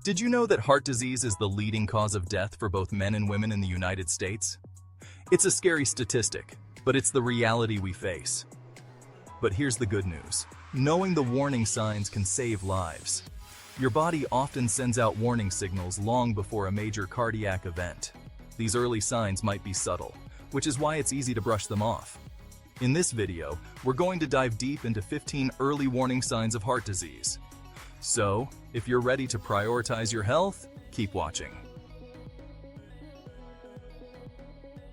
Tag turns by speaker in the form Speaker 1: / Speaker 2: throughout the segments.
Speaker 1: Did you know that heart disease is the leading cause of death for both men and women in the United States? It's a scary statistic, but it's the reality we face. But here's the good news. Knowing the warning signs can save lives. Your body often sends out warning signals long before a major cardiac event. These early signs might be subtle, which is why it's easy to brush them off. In this video, we're going to dive deep into 15 early warning signs of heart disease. So, if you're ready to prioritize your health, keep watching.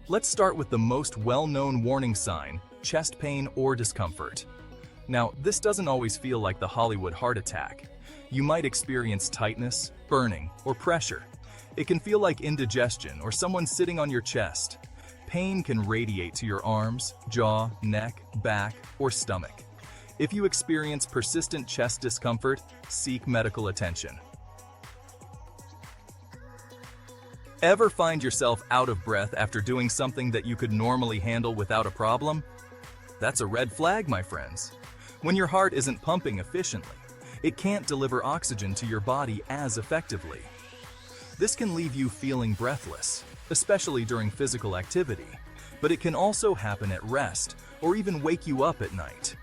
Speaker 1: Let's start with the most well-known warning sign, chest pain or discomfort. Now, this doesn't always feel like the Hollywood heart attack. You might experience tightness, burning, or pressure. It can feel like indigestion or someone sitting on your chest. Pain can radiate to your arms, jaw, neck, back, or stomach. If you experience persistent chest discomfort, seek medical attention. Ever find yourself out of breath after doing something that you could normally handle without a problem? That's a red flag, my friends. When your heart isn't pumping efficiently, it can't deliver oxygen to your body as effectively. This can leave you feeling breathless, especially during physical activity, but it can also happen at rest or even wake you up at night.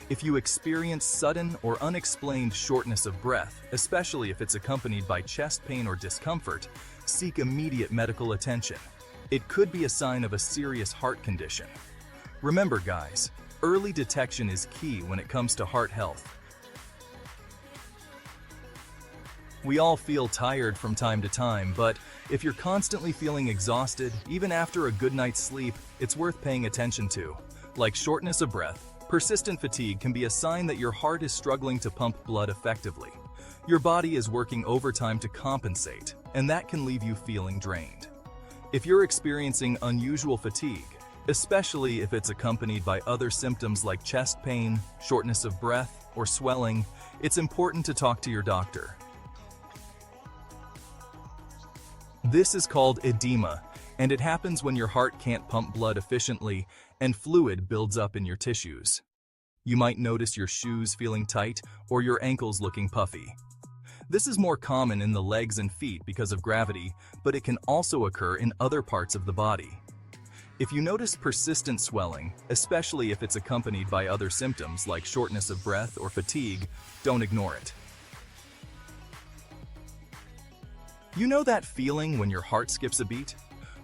Speaker 1: If you experience sudden or unexplained shortness of breath, especially if it's accompanied by chest pain or discomfort, seek immediate medical attention. It could be a sign of a serious heart condition. Remember, guys, early detection is key when it comes to heart health. We all feel tired from time to time, but if you're constantly feeling exhausted, even after a good night's sleep, it's worth paying attention to. Like shortness of breath, persistent fatigue can be a sign that your heart is struggling to pump blood effectively. Your body is working overtime to compensate, and that can leave you feeling drained. If you're experiencing unusual fatigue, especially if it's accompanied by other symptoms like chest pain, shortness of breath, or swelling, it's important to talk to your doctor. This is called edema, and it happens when your heart can't pump blood efficiently and fluid builds up in your tissues. You might notice your shoes feeling tight or your ankles looking puffy. This is more common in the legs and feet because of gravity, but it can also occur in other parts of the body. If you notice persistent swelling, especially if it's accompanied by other symptoms like shortness of breath or fatigue, don't ignore it. You know that feeling when your heart skips a beat?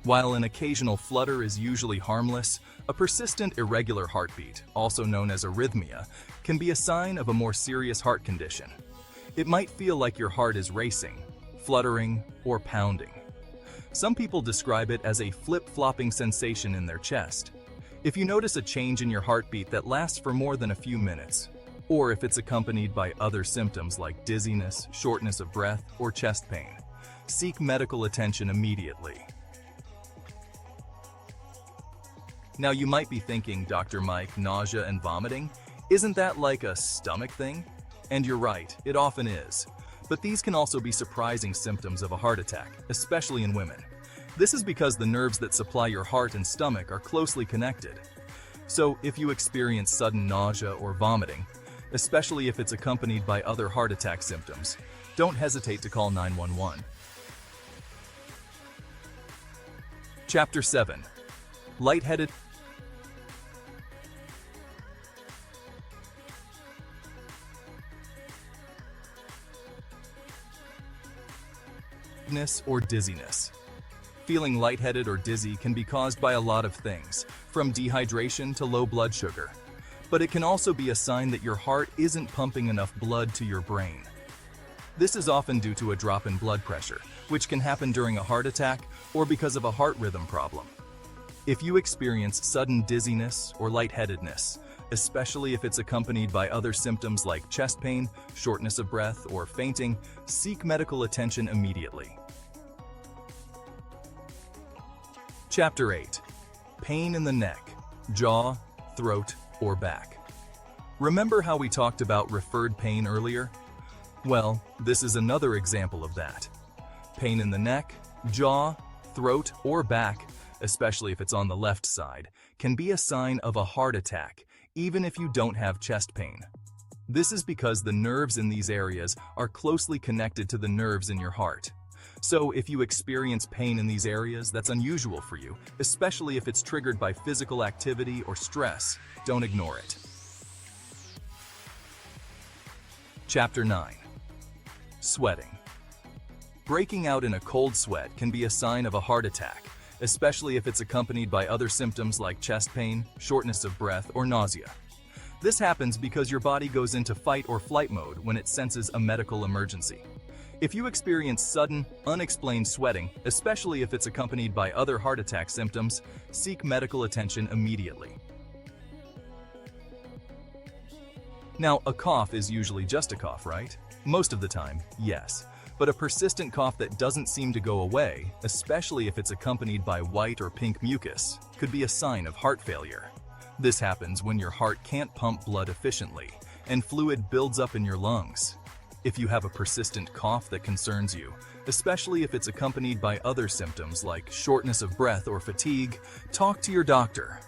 Speaker 1: While an occasional flutter is usually harmless, a persistent irregular heartbeat, also known as arrhythmia, can be a sign of a more serious heart condition. It might feel like your heart is racing, fluttering, or pounding. Some people describe it as a flip-flopping sensation in their chest. If you notice a change in your heartbeat that lasts for more than a few minutes, or if it's accompanied by other symptoms like dizziness, shortness of breath, or chest pain, seek medical attention immediately. Now you might be thinking, Dr. Mike, nausea and vomiting? Isn't that like a stomach thing? And you're right, it often is. But these can also be surprising symptoms of a heart attack, especially in women. This is because the nerves that supply your heart and stomach are closely connected. So if you experience sudden nausea or vomiting, especially if it's accompanied by other heart attack symptoms, don't hesitate to call 911. Chapter 7. Lightheaded. Or dizziness. Feeling lightheaded or dizzy can be caused by a lot of things, from dehydration to low blood sugar. But it can also be a sign that your heart isn't pumping enough blood to your brain. This is often due to a drop in blood pressure, which can happen during a heart attack or because of a heart rhythm problem. If you experience sudden dizziness or lightheadedness, especially if it's accompanied by other symptoms like chest pain, shortness of breath, or fainting, seek medical attention immediately. Chapter 8. Pain in the neck, jaw, throat, or back. Remember how we talked about referred pain earlier? Well, this is another example of that. Pain in the neck, jaw, throat, or back, especially if it's on the left side, can be a sign of a heart attack, even if you don't have chest pain. This is because the nerves in these areas are closely connected to the nerves in your heart. So if you experience pain in these areas, that's unusual for you, especially if it's triggered by physical activity or stress. Don't ignore it. Chapter 9. Sweating. Breaking out in a cold sweat can be a sign of a heart attack, especially if it's accompanied by other symptoms like chest pain, shortness of breath, or nausea. This happens because your body goes into fight or flight mode when it senses a medical emergency. If you experience sudden, unexplained sweating, especially if it's accompanied by other heart attack symptoms, seek medical attention immediately. Now, a cough is usually just a cough, right? Most of the time, yes. But a persistent cough that doesn't seem to go away, especially if it's accompanied by white or pink mucus, could be a sign of heart failure. This happens when your heart can't pump blood efficiently, and fluid builds up in your lungs. If you have a persistent cough that concerns you, especially if it's accompanied by other symptoms like shortness of breath or fatigue, talk to your doctor.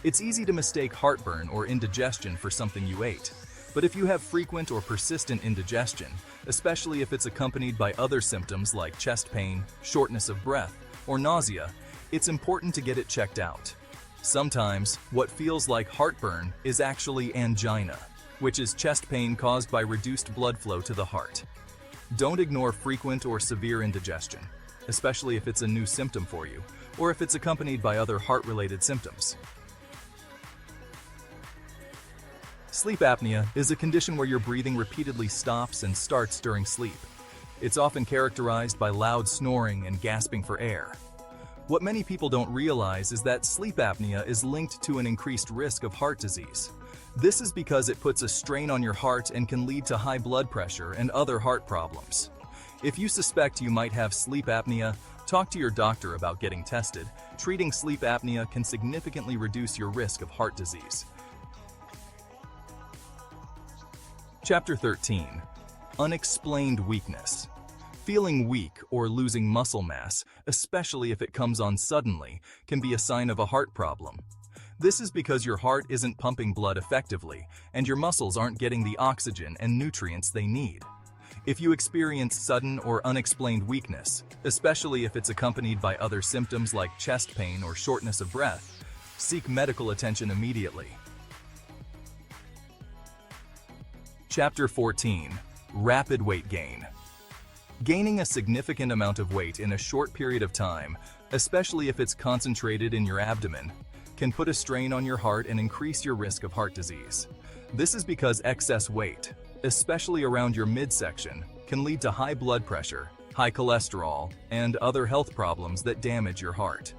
Speaker 1: It's easy to mistake heartburn or indigestion for something you ate. But if you have frequent or persistent indigestion, especially if it's accompanied by other symptoms like chest pain, shortness of breath, or nausea, it's important to get it checked out. Sometimes, what feels like heartburn is actually angina, which is chest pain caused by reduced blood flow to the heart. Don't ignore frequent or severe indigestion, especially if it's a new symptom for you, or if it's accompanied by other heart-related symptoms. Sleep apnea is a condition where your breathing repeatedly stops and starts during sleep. It's often characterized by loud snoring and gasping for air. What many people don't realize is that sleep apnea is linked to an increased risk of heart disease. This is because it puts a strain on your heart and can lead to high blood pressure and other heart problems. If you suspect you might have sleep apnea, talk to your doctor about getting tested. Treating sleep apnea can significantly reduce your risk of heart disease. Chapter 13. Unexplained weakness. Feeling weak or losing muscle mass, especially if it comes on suddenly, can be a sign of a heart problem. This is because your heart isn't pumping blood effectively, and your muscles aren't getting the oxygen and nutrients they need. If you experience sudden or unexplained weakness, especially if it's accompanied by other symptoms like chest pain or shortness of breath, seek medical attention immediately. Chapter 14. Rapid weight gain. Gaining a significant amount of weight in a short period of time, especially if it's concentrated in your abdomen, can put a strain on your heart and increase your risk of heart disease. This is because excess weight, especially around your midsection, can lead to high blood pressure, high cholesterol, and other health problems that damage your heart.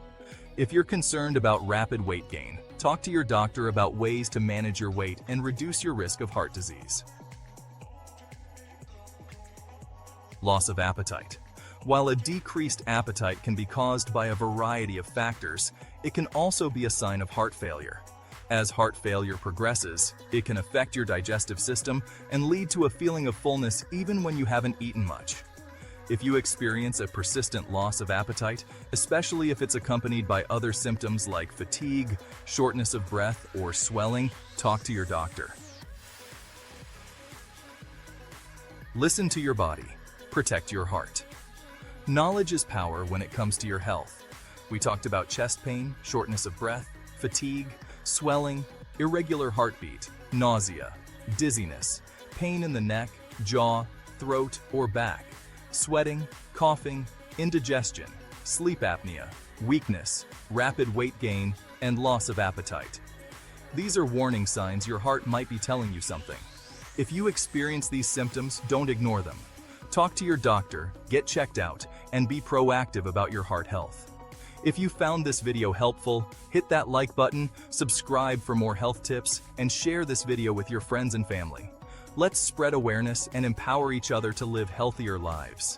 Speaker 1: If you're concerned about rapid weight gain, talk to your doctor about ways to manage your weight and reduce your risk of heart disease. Loss of appetite. While a decreased appetite can be caused by a variety of factors, it can also be a sign of heart failure. As heart failure progresses, it can affect your digestive system and lead to a feeling of fullness even when you haven't eaten much. If you experience a persistent loss of appetite, especially if it's accompanied by other symptoms like fatigue, shortness of breath, or swelling, talk to your doctor. Listen to your body. Protect your heart. Knowledge is power when it comes to your health. We talked about chest pain, shortness of breath, fatigue, swelling, irregular heartbeat, nausea, dizziness, pain in the neck, jaw, throat, or back, sweating, coughing, indigestion, sleep apnea, weakness, rapid weight gain, and loss of appetite. These are warning signs your heart might be telling you something. If you experience these symptoms, don't ignore them. Talk to your doctor, get checked out, and be proactive about your heart health. If you found this video helpful, hit that like button, subscribe for more health tips, and share this video with your friends and family. Let's spread awareness and empower each other to live healthier lives.